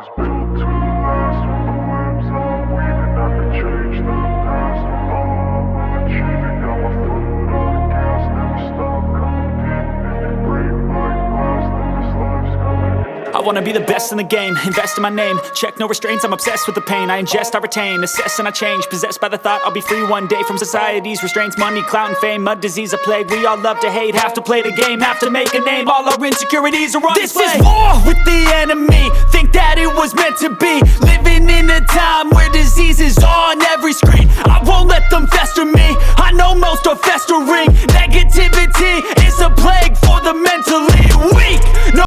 was built to last. When the webs are weaving, I could change the past. With all I'm achieving, got my foot on gas. Never stop competing. If you break my glass, then this life's gonna end. I wanna be the best in the game, invest in my name. Check no restraints, I'm obsessed with the pain. I ingest, I retain, assess and I change. Possessed by the thought I'll be free one day from society's restraints. Money, clout and fame, mud, disease, a plague. We all love to hate, have to play the game, have to make a name. All our insecurities are on display. This is war with the enemy, think that it was meant to be. Living in a time where disease is on every screen. I won't let them fester me, I know most are festering. Negativity is a plague for the mentally weak. No.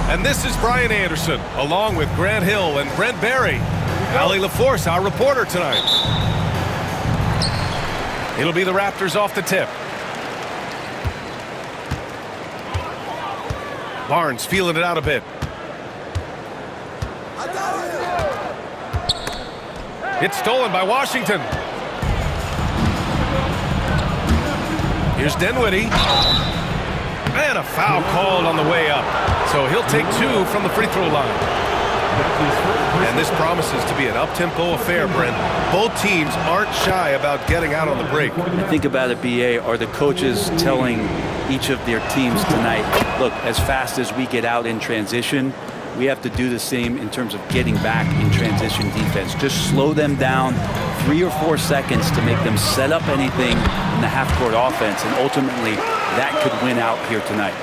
And this is Brian Anderson, along with Grant Hill and Brent Barry. Allie LaForce, our reporter tonight. It'll be the Raptors off the tip. Barnes feeling it out a bit. It's stolen by Washington. Here's Dinwiddie. And a foul called on the way up. So he'll take two from the free throw line. And this promises to be an up-tempo affair, Brent. Both teams aren't shy about getting out on the break. Think about it, BA. Are the coaches telling each of their teams tonight, look, as fast as we get out in transition, we have to do the same in terms of getting back in transition defense. Just slow them down 3 or 4 seconds to make them set up anything in the half-court offense, and ultimately that could win out here tonight.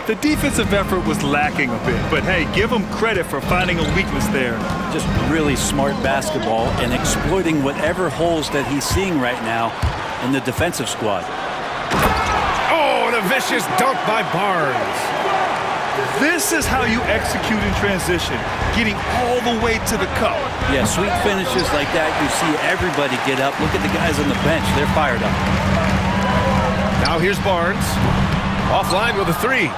The defensive effort was lacking a bit, but hey, give them credit for finding a weakness there. Just really smart basketball and exploiting whatever holes that he's seeing right now in the defensive squad. Oh, and a vicious dunk by Barnes. This is how you execute in transition, getting all the way to the cup. Yeah, sweet finishes like that, you see everybody get up. Look at the guys on the bench, they're fired up. Now here's Barnes, offline with a three.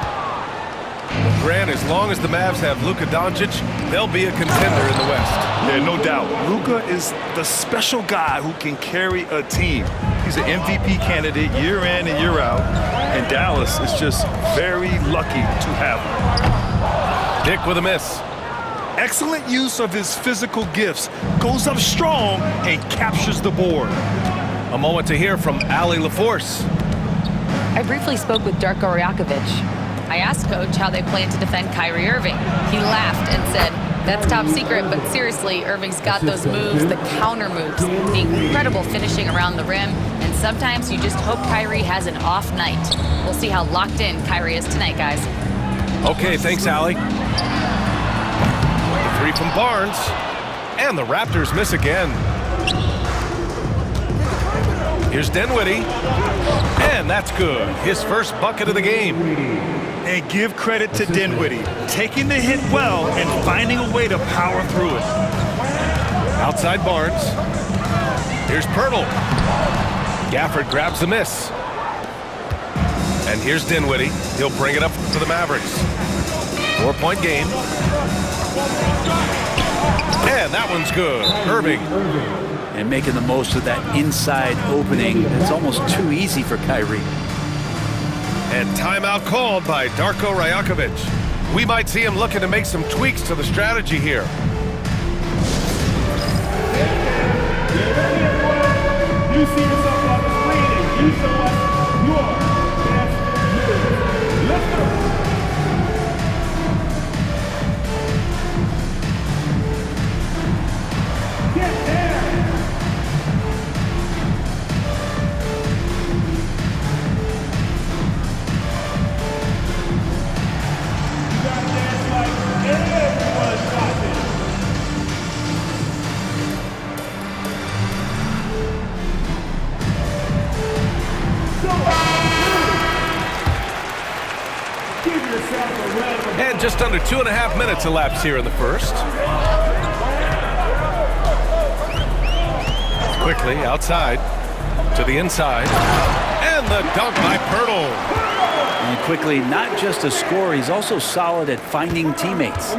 Grant, as long as the Mavs have Luka Doncic, they'll be a contender in the West. Yeah, no doubt. Luka is the special guy who can carry a team. He's an MVP candidate year in and year out, and Dallas is just very lucky to have him. Dick with a miss. Excellent use of his physical gifts, goes up strong and captures the board. A moment to hear from Allie LaForce. I briefly spoke with Darko Rajakovic. I asked Coach how they plan to defend Kyrie Irving. He laughed and said, "That's top secret, but seriously, Irving's got those moves, the counter moves, the incredible finishing around the rim, and sometimes you just hope Kyrie has an off night." We'll see how locked in Kyrie is tonight, guys. Okay, thanks, Allie. The three from Barnes, and the Raptors miss again. Here's Dinwiddie, and that's good. His first bucket of the game. And give credit to Dinwiddie, taking the hit well and finding a way to power through it. Outside Barnes. Here's Pirtle. Gafford grabs the miss. And here's Dinwiddie. He'll bring it up for the Mavericks. 4-point game. And that one's good. Irving. And making the most of that inside opening. It's almost too easy for Kyrie. And timeout called by Darko Rajakovic. We might see him looking to make some tweaks to the strategy here. You see yourself on the screen and you show us your best move. Let's go. Get there. And just under 2.5 minutes elapsed here in the first. Quickly outside to the inside. And the dunk by Pirtle. And quickly, not just a scorer, he's also solid at finding teammates.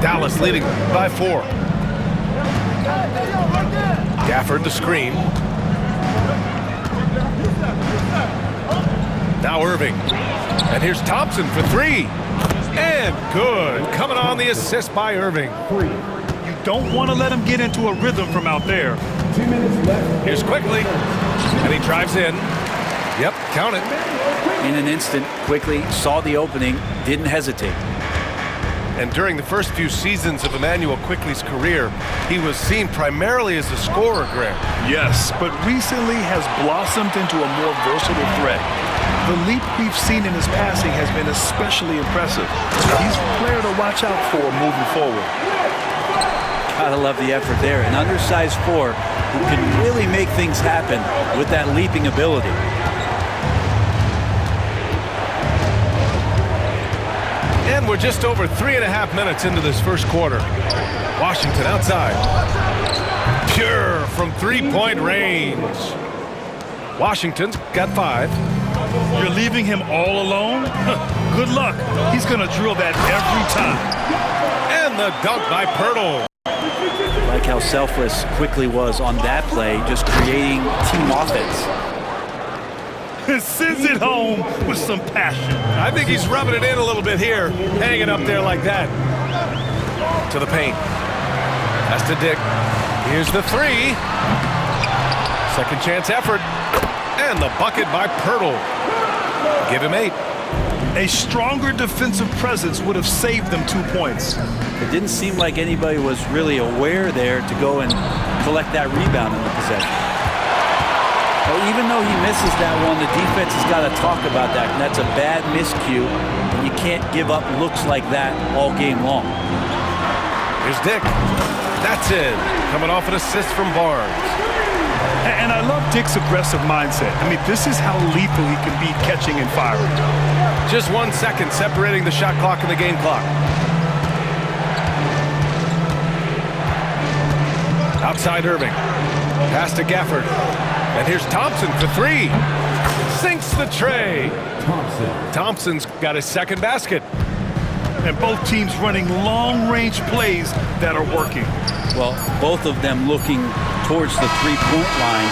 Dallas leading by 4. Gafford the screen. Now Irving. And here's Thompson for 3. And good. Coming on the assist by Irving. You don't want to let him get into a rhythm from out there. 2 minutes left. Here's Quickly. And he drives in. Yep, count it. In an instant, quickly saw the opening, didn't hesitate. And during the first few seasons of Immanuel Quickley's career, he was seen primarily as a scorer, Grant. Yes, but recently has blossomed into a more versatile threat. The leap we've seen in his passing has been especially impressive. He's a player to watch out for moving forward. Gotta love the effort there. An undersized 4 who can really make things happen with that leaping ability. And we're just over 3.5 minutes into this first quarter. Washington outside. Pure from 3-point range. Washington's got 5. You're leaving him all alone? Good luck. He's going to drill that every time. And the dunk by Pirtle. Like how selfless Quickly was on that play, just creating team offense. Sends it home with some passion. I think he's rubbing it in a little bit here, hanging up there like that. To the paint. That's to Dick. Here's the 3. Second chance effort. And the bucket by Pirtle. Give him 8. A stronger defensive presence would have saved them 2 points. It didn't seem like anybody was really aware there to go and collect that rebound in the possession. But even though he misses that one, the defense has got to talk about that. And that's a bad miscue. And you can't give up looks like that all game long. Here's Dick. That's in. Coming off an assist from Barnes. And I love Dick's aggressive mindset. I mean, this is how lethal he can be catching and firing. Just 1 second separating the shot clock and the game clock. Outside Irving. Pass to Gafford. And here's Thompson for 3. Sinks the tray. Thompson's got his second basket. And both teams running long-range plays that are working. Well, both of them looking towards the three-point line.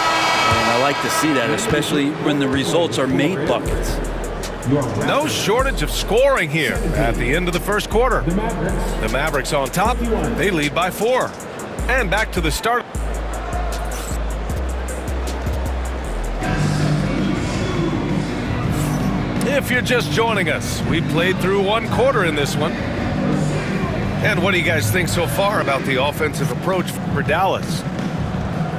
And I like to see that, especially when the results are made buckets. No shortage of scoring here at the end of the first quarter. The Mavericks on top. They lead by 4. And back to the start. If you're just joining us, we played through 1 quarter in this one. And what do you guys think so far about the offensive approach for Dallas?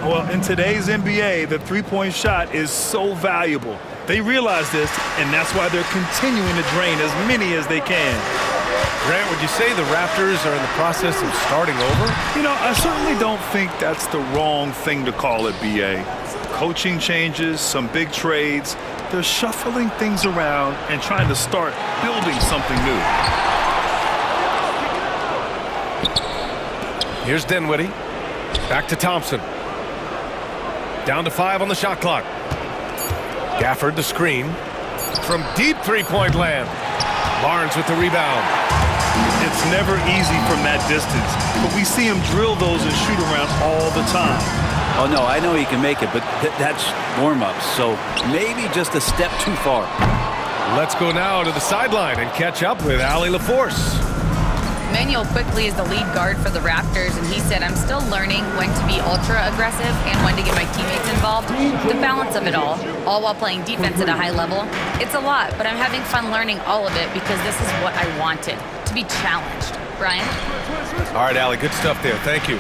Well, in today's NBA, the three-point shot is so valuable. They realize this, and that's why they're continuing to drain as many as they can. Grant, would you say the Raptors are in the process of starting over? You know, I certainly don't think that's the wrong thing to call it, B.A. Coaching changes, some big trades. They're shuffling things around and trying to start building something new. Here's Dinwiddie. Back to Thompson. Down to 5 on the shot clock. Gafford the screen. From deep three-point land. Barnes with the rebound. It's never easy from that distance, but we see him drill those and shoot around all the time. Oh, no, I know he can make it, but that's warm-ups, so maybe just a step too far. Let's go now to the sideline and catch up with Allie LaForce. Immanuel Quickley is the lead guard for the Raptors, and he said, I'm still learning when to be ultra-aggressive and when to get my teammates involved. The balance of it all while playing defense at a high level. It's a lot, but I'm having fun learning all of it because this is what I wanted, to be challenged. Brian? All right, Allie, good stuff there. Thank you.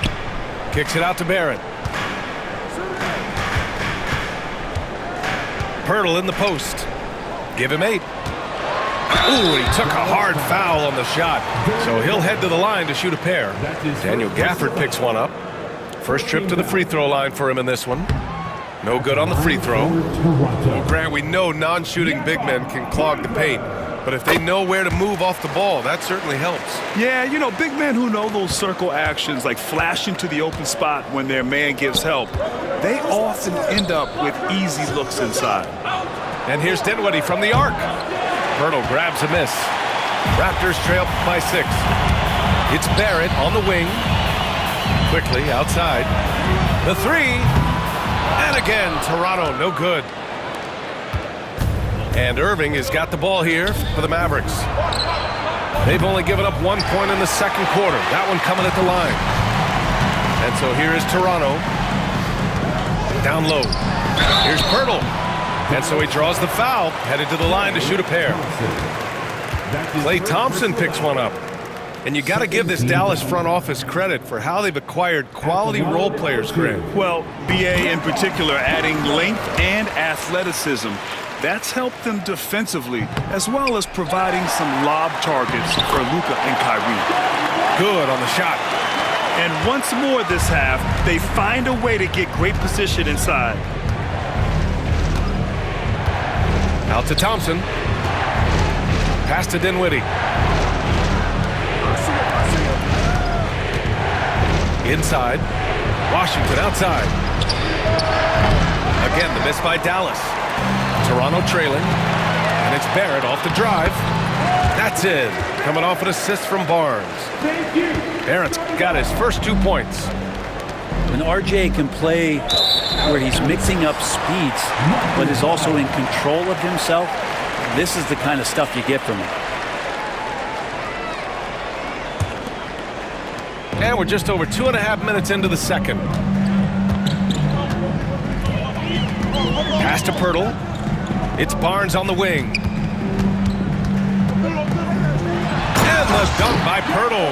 Kicks it out to Barrett. Pirtle in the post. Give him 8. Ooh, he took a hard foul on the shot. So he'll head to the line to shoot a pair. Daniel Gafford picks one up. First trip to the free throw line for him in this one. No good on the free throw. Well, Grant, we know non-shooting big men can clog the paint. But if they know where to move off the ball, that certainly helps. Yeah, you know, big men who know those circle actions, like flashing to the open spot when their man gives help, they often end up with easy looks inside. And here's Dinwiddie from the arc. Pirtle grabs a miss. Raptors trail by 6. It's Barrett on the wing. Quickly outside. The 3. And again, Toronto, no good. And Irving has got the ball here for the Mavericks. They've only given up 1 point in the second quarter. That one coming at the line. And so here is Toronto. Down low. Here's Pirtle. And so he draws the foul, headed to the line to shoot a pair. Klay Thompson picks one up. And you got to give this Dallas front office credit for how they've acquired quality role players, Greg. Well, BA in particular adding length and athleticism. That's helped them defensively, as well as providing some lob targets for Luka and Kyrie. Good on the shot. And once more this half, they find a way to get great position inside. Out to Thompson. Pass to Dinwiddie. Inside. Washington outside. Again, the miss by Dallas. Toronto trailing. And it's Barrett off the drive. That's it. Coming off an assist from Barnes. Barrett's got his first 2 points. When RJ can play where he's mixing up speeds, but is also in control of himself, this is the kind of stuff you get from him. And we're just over 2.5 minutes into the second. Pass to Pirtle. It's Barnes on the wing. And the dunk by Pirtle.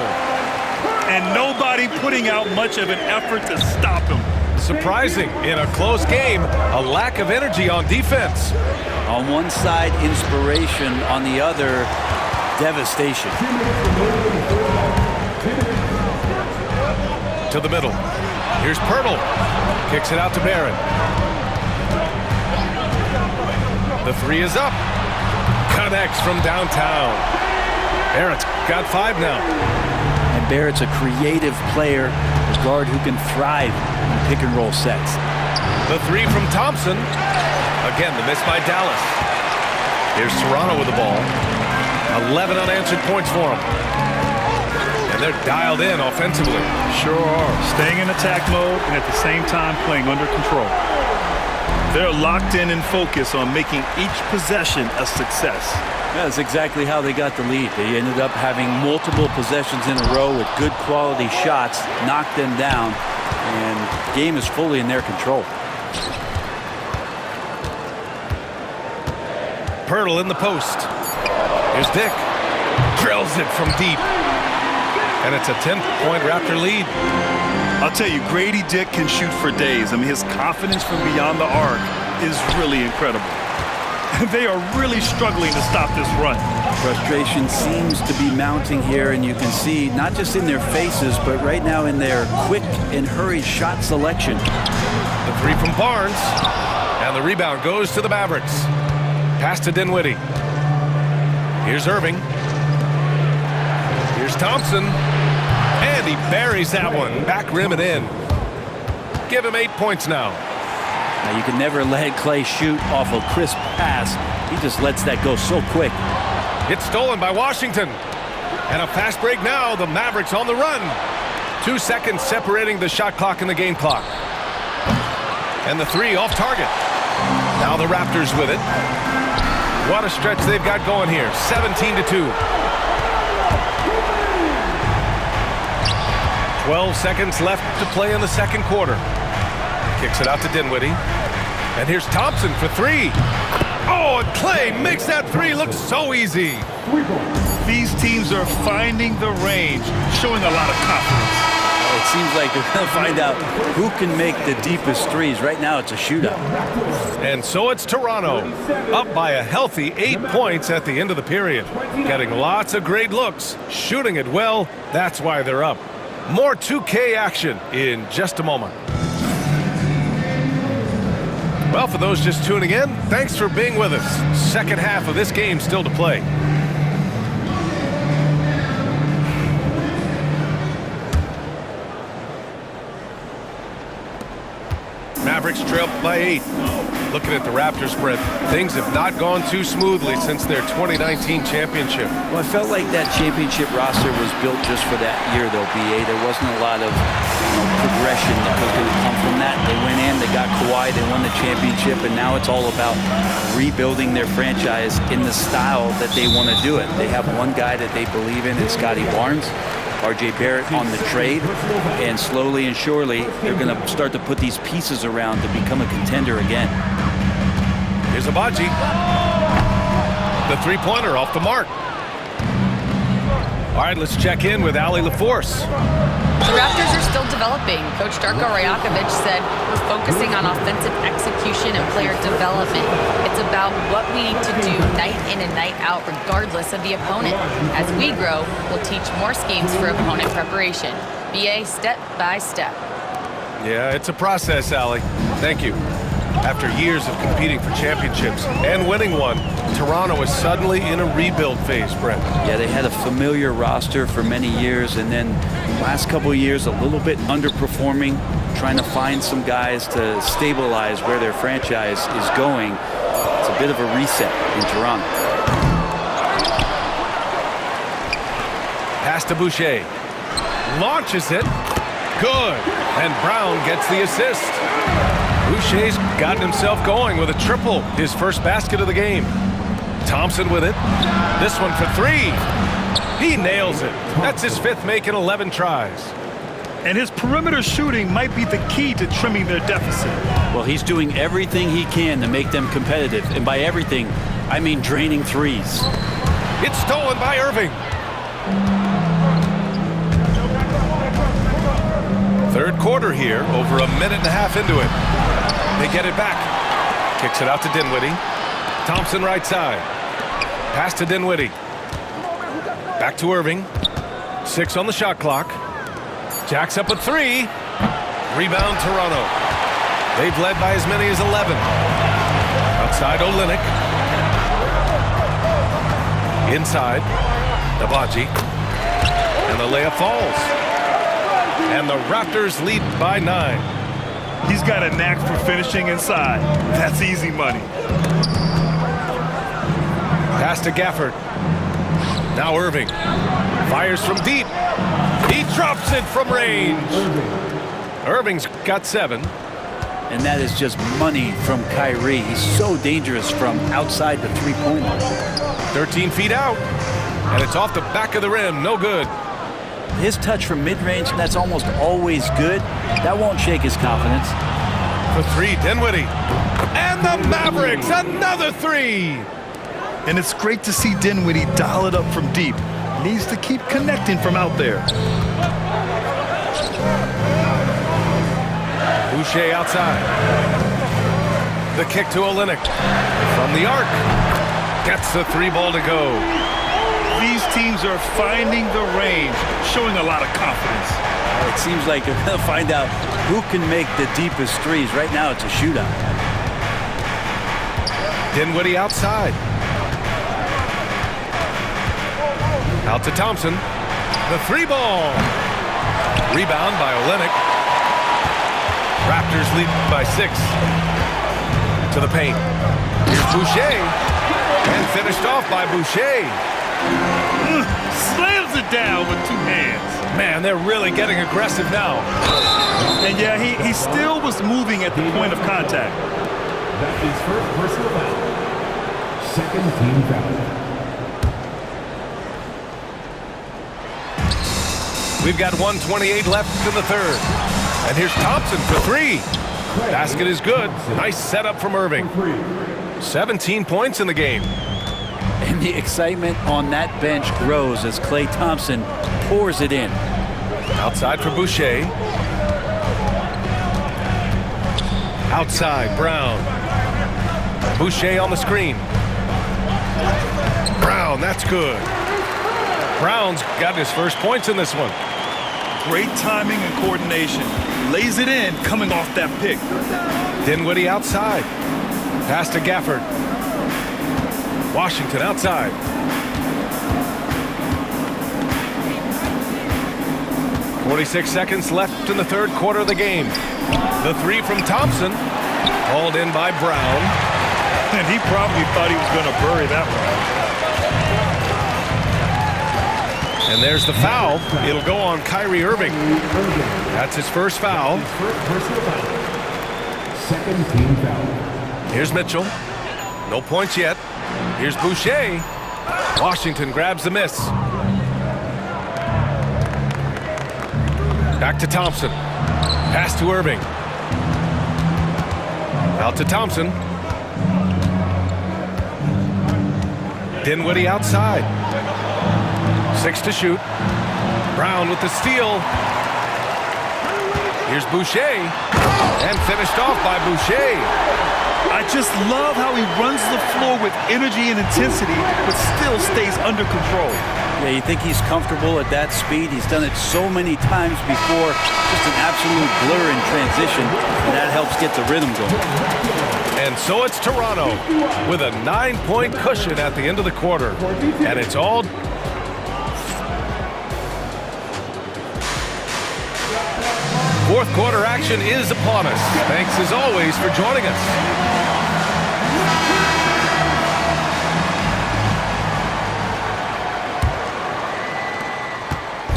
And nobody putting out much of an effort to stop him. Surprising in a close game, a lack of energy on defense. On one side, inspiration. On the other, devastation. To the middle. Here's Pirtle. Kicks it out to Barrett. The 3 is up. Connects from downtown. Barrett's got 5 now. And Barrett's a creative player, a guard who can thrive in pick-and-roll sets. The 3 from Thompson. Again, the miss by Dallas. Here's Toronto with the ball. 11 unanswered points for them. And they're dialed in offensively. Sure are. Staying in attack mode and at the same time playing under control. They're locked in and focused on making each possession a success. That's exactly how they got the lead. They ended up having multiple possessions in a row with good quality shots, knocked them down, and the game is fully in their control. Pirtle in the post. Here's Dick. Drills it from deep. And it's a 10-point Raptor lead. I'll tell you, Grady Dick can shoot for days. I mean, his confidence from beyond the arc is really incredible. They are really struggling to stop this run. Frustration seems to be mounting here, and you can see not just in their faces, but right now in their quick and hurried shot selection. The 3 from Barnes. And the rebound goes to the Mavericks. Pass to Dinwiddie. Here's Irving. Here's Thompson. And he buries that one. Back rim and in. Give him 8 points now. Now you can never let Klay shoot off a crisp pass. He just lets that go so quick. It's stolen by Washington. And a fast break now. The Mavericks on the run. 2 seconds separating the shot clock and the game clock. And the 3 off target. Now the Raptors with it. What a stretch they've got going here. 17-2. 12 seconds left to play in the second quarter. Kicks it out to Dinwiddie. And here's Thompson for 3. Oh, and Klay makes that 3 look so easy. These teams are finding the range, showing a lot of confidence. It seems like they're going to find out who can make the deepest threes. Right now, it's a shootout. And so it's Toronto, up by a healthy 8 points at the end of the period. Getting lots of great looks, shooting it well. That's why they're up. More 2K action in just a moment. Well, for those just tuning in, thanks for being with us. Second half of this game still to play. Mavericks trail by 8. Looking at the Raptors, Brent, things have not gone too smoothly since their 2019 championship. Well, I felt like that championship roster was built just for that year, though, B.A. There wasn't a lot of progression that was going to come from that. They went in, they got Kawhi, they won the championship, and now it's all about rebuilding their franchise in the style that they want to do it. They have one guy that they believe in Scotty Barnes. R.J. Barrett on the trade, and slowly and surely they're going to start to put these pieces around to become a contender again. Here's Abaji. The three-pointer off the mark. All right, let's check in with Allie LaForce. The Raptors are still developing. Coach Darko Rajakovic said we're focusing on offensive execution and player development. It's about what we need to do night in and night out regardless of the opponent. As we grow, we'll teach more schemes for opponent preparation. BA step by step. Yeah, it's a process, Allie. Thank you. After years of competing for championships and winning one, Toronto is suddenly in a rebuild phase, Brent. Yeah, they had a familiar roster for many years, and then last couple of years a little bit underperforming, trying to find some guys to stabilize where their franchise is going. It's a bit of a reset in Toronto. Pass to Boucher. Launches it. Good. And Brown gets the assist. Boucher's gotten himself going with a triple, his first basket of the game. Thompson with it. This one for 3. He nails it. That's his 5th make in 11 tries. And his perimeter shooting might be the key to trimming their deficit. Well, he's doing everything he can to make them competitive. And by everything, I mean draining threes. It's stolen by Irving. Third quarter here, over a minute and a half into it. They get it back. Kicks it out to Dinwiddie. Thompson right side. Pass to Dinwiddie. Back to Irving. 6 on the shot clock. Jacks up a 3. Rebound Toronto. They've led by as many as 11. Outside Olynyk. Inside. Abaji. And the layup falls. And the Raptors lead by 9. He's got a knack for finishing inside. That's easy money. Pass to Gafford. Now Irving. Fires from deep. He drops it from range. Irving's got 7. And that is just money from Kyrie. He's so dangerous from outside the three-point line. 13 feet out. And it's off the back of the rim. No good. His touch from mid-range, that's almost always good. That won't shake his confidence. For 3, Dinwiddie. And the Mavericks, another 3. And it's great to see Dinwiddie dial it up from deep. Needs to keep connecting from out there. Boucher outside. The kick to Olynyk. From the arc. Gets the 3 ball to go. These teams are finding the range, showing a lot of confidence. It seems like they're going to find out who can make the deepest threes. Right now, it's a shootout. Dinwiddie outside. Out to Thompson. The 3 ball. Rebound by Olynyk. Raptors lead by 6. To the paint. Here's Boucher. And finished off by Boucher. Slams it down with 2 hands. Man, they're really getting aggressive now. And yeah, he still was moving at the point of contact. That is first personal foul. Second team foul. We've got 1:28 left in the third. And here's Thompson for 3. Basket is good. Nice setup from Irving. 17 points in the game. And the excitement on that bench grows as Klay Thompson pours it in. Outside for Boucher. Outside, Brown. Boucher on the screen. Brown, that's good. Brown's got his first points in this one. Great timing and coordination. Lays it in coming off that pick. Dinwiddie outside. Pass to Gafford. Washington outside. .46 seconds left in the third quarter of the game. The 3 from Thompson. Hauled in by Brown. And he probably thought he was going to bury that one. And there's the foul. It'll go on Kyrie Irving. That's his first foul. Second team foul. Here's Mitchell. No points yet. Here's Boucher. Washington grabs the miss. Back to Thompson. Pass to Irving. Out to Thompson. Dinwiddie outside. 6 to shoot. Brown with the steal. Here's Boucher. And finished off by Boucher. I just love how he runs the floor with energy and intensity, but still stays under control. Yeah, you think he's comfortable at that speed. He's done it so many times before. Just an absolute blur in transition, and that helps get the rhythm going. And so it's Toronto with a 9-point cushion at the end of the quarter. And it's all... Fourth quarter action is upon us. Thanks as always for joining us.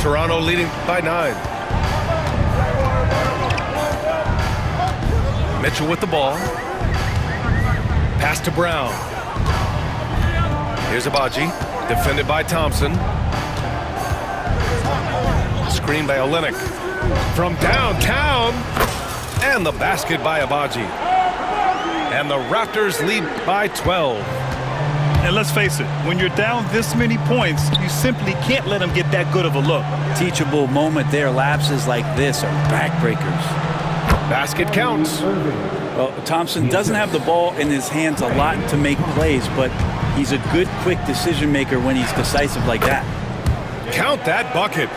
Toronto leading by 9. Mitchell with the ball. Pass to Brown. Here's Abaji, defended by Thompson. Screen by Olynyk. From downtown, and the basket by Abaji. And the Raptors lead by 12. And let's face it, when you're down this many points, you simply can't let them get that good of a look. Teachable moment there. Lapses like this are backbreakers. Basket counts. Well, Thompson doesn't have the ball in his hands a lot to make plays, but he's a good, quick decision maker when he's decisive like that. Count that bucket.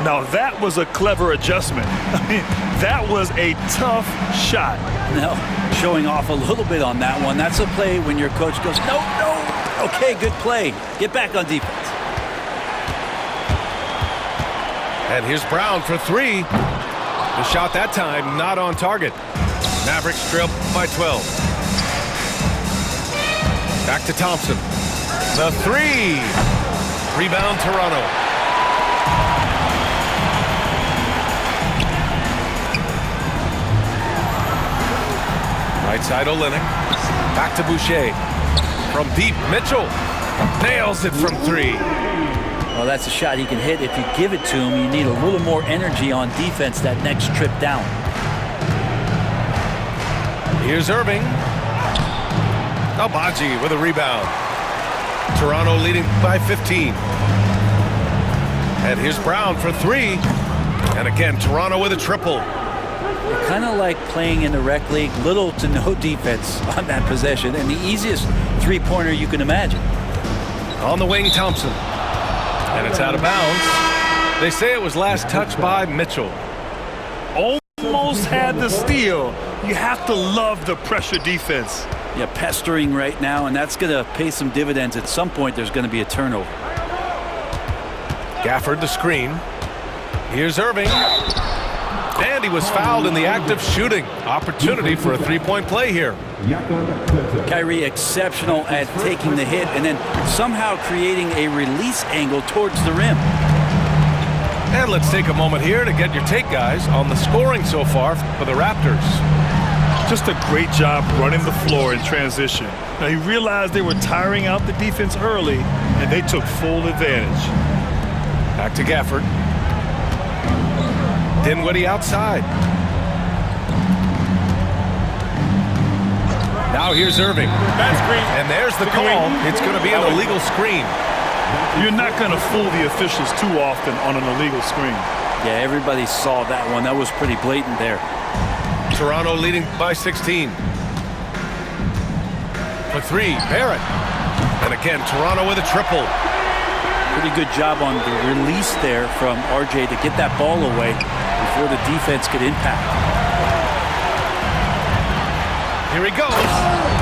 Now that was a clever adjustment. I mean, that was a tough shot. No, showing off a little bit on that one. That's a play when your coach goes, no, no. Okay, good play. Get back on defense. And here's Brown for 3. The shot that time not on target. Mavericks trail by 12. Back to Thompson. The 3. Rebound Toronto. Right side Olynyk. Back to Boucher. From deep, Mitchell. Nails it from 3. Well, that's a shot he can hit. If you give it to him, you need a little more energy on defense that next trip down. Here's Irving. Abaji with a rebound. Toronto leading by 15. And here's Brown for 3. And again, Toronto with a triple. Kind of like playing in the rec league, little to no defense on that possession, and the easiest three-pointer you can imagine. On the wing, Thompson. And it's out of bounds. They say it was last touched by Mitchell. Almost had the steal. You have to love the pressure defense. Yeah, pestering right now, and that's going to pay some dividends. At some point, there's going to be a turnover. Gafford the screen. Here's Irving. And he was fouled in the act of shooting. Opportunity for a three-point play here. Kyrie exceptional at taking the hit and then somehow creating a release angle towards the rim. And let's take a moment here to get your take, guys, on the scoring so far for the Raptors. Just a great job running the floor in transition. Now, he realized they were tiring out the defense early, and they took full advantage. Back to Gafford. Dinwiddie outside. Now here's Irving. And there's the call. It's going to be an illegal screen. You're not going to fool the officials too often on an illegal screen. Yeah, everybody saw that one. That was pretty blatant there. Toronto leading by 16. For 3, Barrett. And again, Toronto with a triple. Pretty good job on the release there from RJ to get that ball away before the defense could impact. Here he goes.